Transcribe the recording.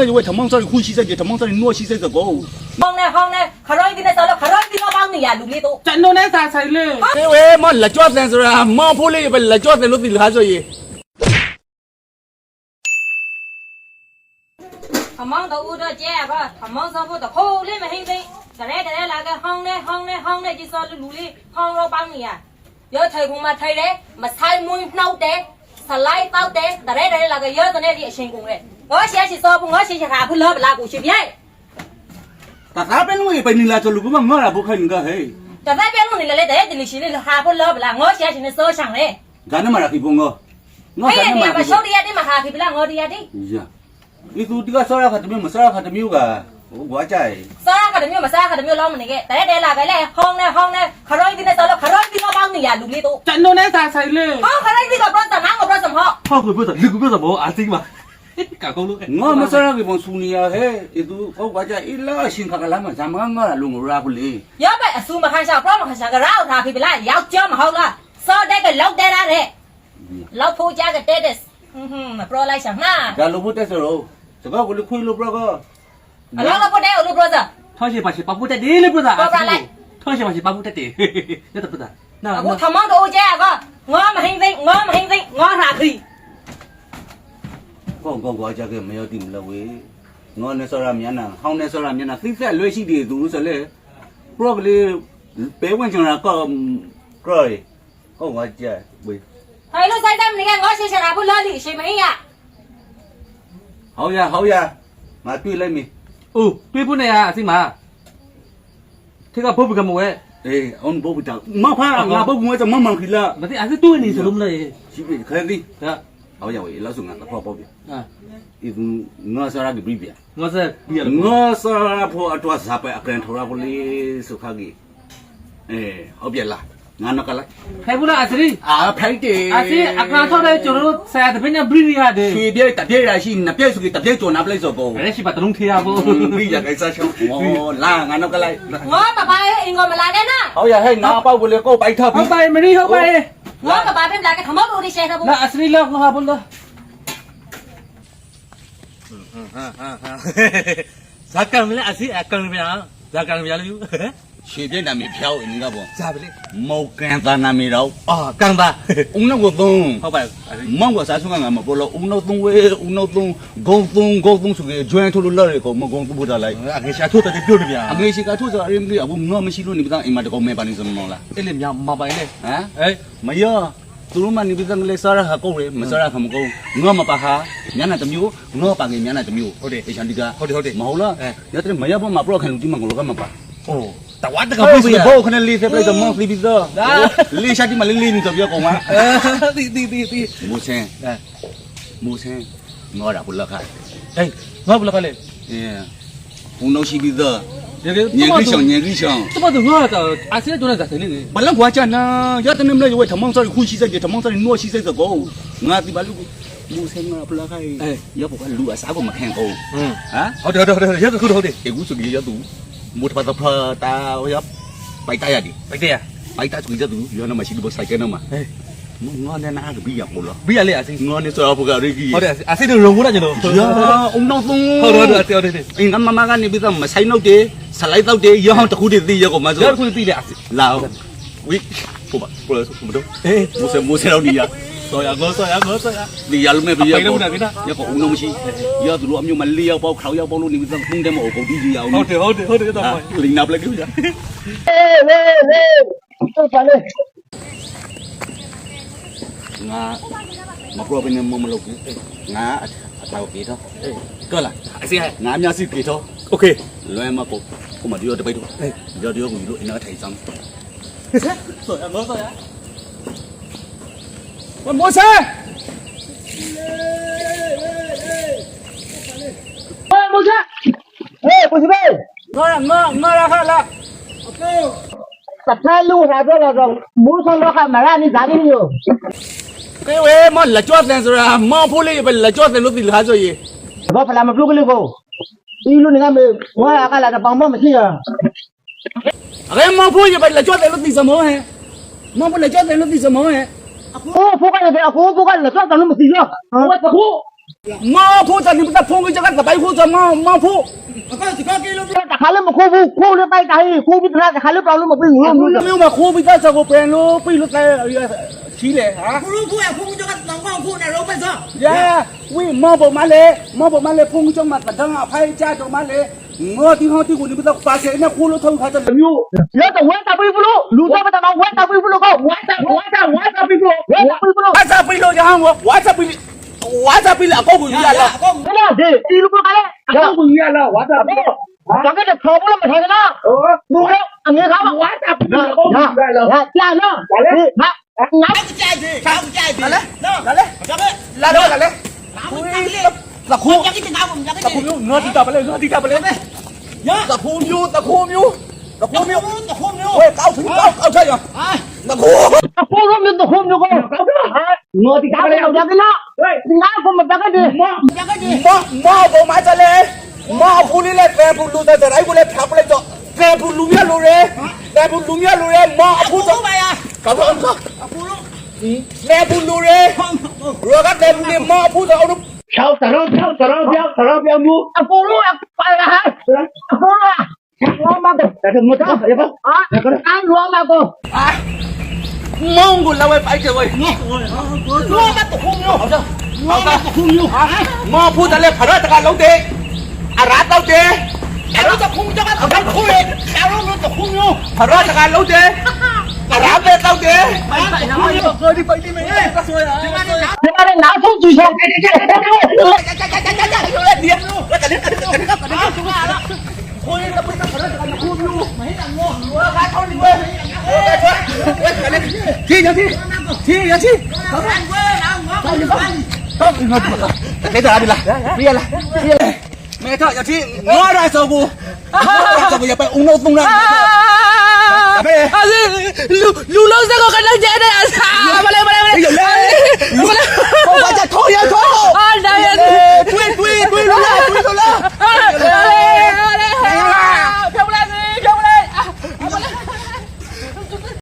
那就为他们这里呼吸在这，他们这里诺吸在这个。ห้องเนี่ยขารอยที่ในซอยแล้วขารอยที่เราบ้างนี่อย่าลุกลี้ตัว จันโนเนี่ยใส่เลย 这位嘛，来叫咱说啊，毛铺里不来叫咱路地还说耶。 ทำมองตัวอุดเจ้าก็ทำมองสอบตัวโค้เล่นมาให้สิแต่แล้วลาก็ห้องเนี่ยจีซอยลุกลี้ห้องเราบ้างนี่อ่ะเยอะไทยคงมาไทยเด้มาไทยมุ้ยเน่าเด้สไลด์เต้าเด้แต่แล้วลาก็เยอะตัวเนี่ยที่เชียงกงเลยก็เชียร์จีซอยพวกเชียร์ขาพุ่งเลิศลากูเชียร์ยัย แต่ถ้าเป็นลุยไปนี่ละจะรู้ว่ามันอะไรบุคคลก็เฮ้ย แต่ได้เป็นลุยเลยแต่ดิลิชินี่ขาพุ่งเลิศลางอเชียร์จีนโซ่ช่างเลย การนั้นมาละกี่ปงก็งอ ไม่ การนั้น เนี่ มาย มาโชว์ดีอ่ะมาหาพี่ลางอดีอ่ะดิ ย่าอีตัวที่ก็สระขัดมิวมาสระขัดมิวก็หัวใจ ซาคาเดมิโอมาซาคาเดมิโอล้อมมันนี่แกแต่ได้ลาไปแล้วห้องเนี่ยขารอยที่ในซอยแล้วขารอยที่เราบ้างนี่อย่าลุกลี้ตัว จันโนเนี่ยใส่เลย ห้องขารอยที่เราปล้นสมองกับปล้นสมอง พ่อคุยพูดแต่ลึกพูดแต่โมอาซิงมากับกูรู้ งอมาสระกี่ปงสุนีอ่ะเฮ้ยอีตัวเขาหัวใจอีล่าชิงขากลามันจำงอลุงราบุลี เยอะไปซูมาขันชาวปล้นมาขันชาวกระเราทาพี่ไปไล่ยาวเจ้ามาห้องละซอได้กันล็อกได้แล้วเนี่ยล็อกผู้จ้ากันเตดสมาปล้นไล่ช่างหน้า การรู้พูดแต่สรุปจะก็กูเลยคุยรู้ปะก็ ล็อกเราพูดได้เอาลูกปล้นซะ ท่อเชี่ยภาษีปั๊บพูดแต่ดีเลยพูดแต่ท่อเชี่ยภาษีปั๊บพูดแต่ดีนี่แต่พูดแต่น่า กูทำมองดูเจ้าก็งอมาให้สิงอหาพี่ ก็หัวใจก็ไม่เอาติ่มละเว้ยงอในสระมีน่ะห้องในสระมีน่ะติดแค่ลุยสิดีดูซะเลยเพราะเลยเป๋วันจังละก็หัวใจเว้ย ไอ้ลูกชายตั้มนี่แกงอเชียร์ราพูดเลิศดิใช่ไหมอ่ะ 好呀，มาတွေ့လိုက်ပြီ โอ้พี่พูดเนี่ยอาซิงมาที่ก็พูดกันหมดเว้ย အေးအောင်ဘောဘူးတောင်မဖားငါဘောဘူးမစမမန်ခီလာ มาที่อาซิตู้นี่สรุปเลย ရှိပြီခဲသည် ฮะ ဟောရဝေးလောက်စုငါတော့ပေါ့ပြီ อ่า ဤသူငါစားရပြီပြ งอเซ่เบียร์ ငါစားရဖို့အတွက်ဇာပဲအကန်ထော်ရဖို့လေးစုခါကြီးအေးဟုတ်ပြလားငါနောက်ကလိုက် ใครพูดนะอาซิ အာဖိုက်တယ် อาซิอาการท่อได้จนรู้แซ่แต่เป็นยังบริเนี่ยเด้ ဖြေပြတပြည့်ရရှိနပြည့်စုတပြည့်ကျော်နာပလိုက်စောကော ไม่ได้ชิบะตะลุงเทียบุ ပြီးရကိစ္စချုံဟောလာငါနောက်ကလိုက် งอป้าเองงอมาลาได้นะ ဟောရဟဲ့ငါပေါ့ဘူးလေကိုပိုက်ထပ်ပြီ เข้าไปไม่ได้เข้าไป งอป้าเป็นลาแกทำมองดูดิเชียร์ครับ นะอาซิเลิกงอบุญละ ဇာကန်မလဲအစီအကန်ဗျာဇာကန်ဗျာလို့ ဖြေပြနာမီဖြောင်းနေကပေါ့ ဇာပဲလေ မောကန်သာနာမီတော့ အာကန်ပါ ဦးနောက်ကိုသုံး ဟုတ်ပါ မောင်ကစားဆုံးကငါမပေါ်လို့ဦးနောက်သုံးဝဲဦးနောက်သုံးဂုံသုံးဆိုကြကျွမ်းထုတ်လို့လည်းကိုမဂုံသူ့ဘုရားလိုက် အငယ်ရှာထုတ်တယ်ပြုတ်တယ်ဗျာ အမေရှိကထုတ်ဆိုအရင်ကအခုငါမရှိလို့နေပသားအိမ်မှာတကောမဲပါနေစမလား အဲ့လေမြမပိုင်လေ ဟမ် အေး မယောသူတို့မှနေပသားကလေးစားရဟာကိုရမစားရခမကောငါမပါဟာညနာတမျိုးငါပါငယ်ညနာတမျိုးအချန်ဒီကမဟုတ်လားရတဲ့မယောဘမပရောခံလူဒီမငလောကမပါ โอ้တဝတ်တက က ပု ပု တ် တ် ပြ ပြ ရ ဘောခနဲ့လေးစပလိုက်တော့မောင်ဖလီပီတော့လေးရှာတိမလေးလေးနေတော့ပြောကောင်မ တီ မူဆင်းငေါ်တာဘုလခါ အေးငါဘလကလေ အေးဘုံတော့ရှိပြီးတော့ ဒီကေ ညင်ကြီးဆောင် တမတော့ငါတော့အစီတော့ဇာတယ်လေ ဘလကွာချနာရတဲ့နမလေးဝဲထမောင်းစားခုရှိစိတ်ထမောင်းစားနိုးရှိစိတ်ကောငါဒီဘလူမူဆင်းငါဘလခါရဖို့ကလူအစားကိုမခံကောဟမ် ဟုတ်တယ်ရတခုဟုတ်တယ် အေကူဆိုကြီးရသူမူထပါတော့ဖတာရပိုက်တရဒီ ပိုက်တယ် ပိုက်တဆိုကြီးရသူရနမရှိဘူးစိုက်ကဲနမငါနဲ့နာကဘီရပို့လား ဘီရလေအစီ ငါနဲ့ဆောဖို့ကရကြီး ဟုတ်တယ်အစီတို့ရုံဘူးလားကျွန်တော် ရာအုံနောက်သုံး ဟုတ်တယ်တော်တယ် အင်းငါမမကနေပြီးတော့မဆိုင်တော့တယ်ဆလိုက်တော့တယ်ရောင်းတခုတည်းသိရကောမဆို ရခုသိလေအစီ လာဝိပို့ပါပို့လို့မတော့အေးမူဆဲတော့ဒီရ ဆောရငါ ဒီရလုံးနဲ့ပြီးရကောရကောအုံနောက်မရှိရသူတို့အမျိုးမလေးရောက်ပေါ့ခေါက်ရောက်ပေါ့လို့နေပြီးတော့ပုံတယ်မဟုတ်ကုန်ဒီကြီးရအောင် ဟုတ်တယ်တော့ လင်းနာပလက်ကြည့်ရငါမပရောဘင်းမမလုပ်ဘူးငါအထောက်ပြေတော့ကလာ အစီဟဲ့ ငါများစီပြေတော့ โอเค လွယ်မကိုကိုမဒီတော့တပိတ်တော့ဒီတော့ကိုယူလို့အင်းကထိုင်ဆောင် ဆောရငါဆောရ မောဆာ สัตว์น่าลูกหาตัวเราต้องมูสโลค่ะมาร้านนี้สามีอยู่ ကဲဝဲမလက်ကြောတဲ့ဆိုတာမောင်ဖို့လေးပဲလက်ကြောတဲ့လို့ဒီလားဆိုရင် เพราะพลังมันลูกเลยกูอีลูกนี่ก็มีว่าอะไรแต่ปังไม่ใช่เหรอ အဲမောင်ဖို့ရပဲလက်ကြောတဲ့လို့ဒီစမောဟဲမောင်ဖို့လက်ကြောတဲ့လို့ဒီစမောဟဲ โอ้พวกกันเลยโอ้พวกกันเลยก็ต้องรู้มันสิเหรอว่าตะคุ毛铺子你不是铺个这个白铺子毛铺。 တခါလည်းမခိုးဘူးခိုးလည်းပိုက်တိုင်းခိုးပြီးတခါလည်းပြောင်းလို့မပြီးဘူး 没有嘛，货币在这个边路，背路在起来啊。呀，喂，毛不买嘞，碰着嘛，反正啊，拍家就买嘞。我地方地股你不知道发现那葫芦头还是没有。 ရတော့ဝမ်းတာပြီးဘူးလို့လူသားမတမောဝမ်းတာပြီးဘူးလို့ကောဝမ်းတာပြီးဘူးလို့ဝမ်းတာပြီးဘူးလို့ 我咋背了呀？我咋背了？搞不一样了， ဘယ်လိုဒီဒီလူကလည်း 搞不一样了，我咋背？ ဘာကတဲ့ခေါ်လို့မထိုင်လားဘုရားအငယ်ကားဝမ်းတာပြီးလို့ကောဟာကြာနော်ဟာငါ来嘞，那哭，我知道不嘞，那哭牛，喂，搞这样，那哭。 အပေါ်တော့မြို့တော့ခုမြို့ကောငေါ်ဒီကားလည်းရောက်ကြလားငါကမတကတဲ့ 毛不买这嘞，毛铺里嘞，全部路在这，来过来漂不来着，全部路面路嘞，毛铺着，搞不搞？全部路嘞，如果全部的毛铺着，我都。 ဖြောက်တရောဖြောက်မှုအပေါ်လို့ပါလားအပေါ်လားလောမတော့ဒါမတော်ရပါအာအဲ့လောမတော့ 蒙古那位白姐喂，လောမတော့ခုမျိုး好的毛铺着嘞，跑到这个楼顶，啊，拉到这， အဲ့တော့ခုမျိုးကတော့ခုလေအဲ့တော့ခုမျိုး 跑到这个楼顶，啊，拉到这。 ဒီမှာလည်းနောက်ဆုံးကြည့်ဆောင်没得了，别了。没得，要去我来照顾，要被翁老松了。လူလုံးစကောကလည်းကျဲတဲ့အဆ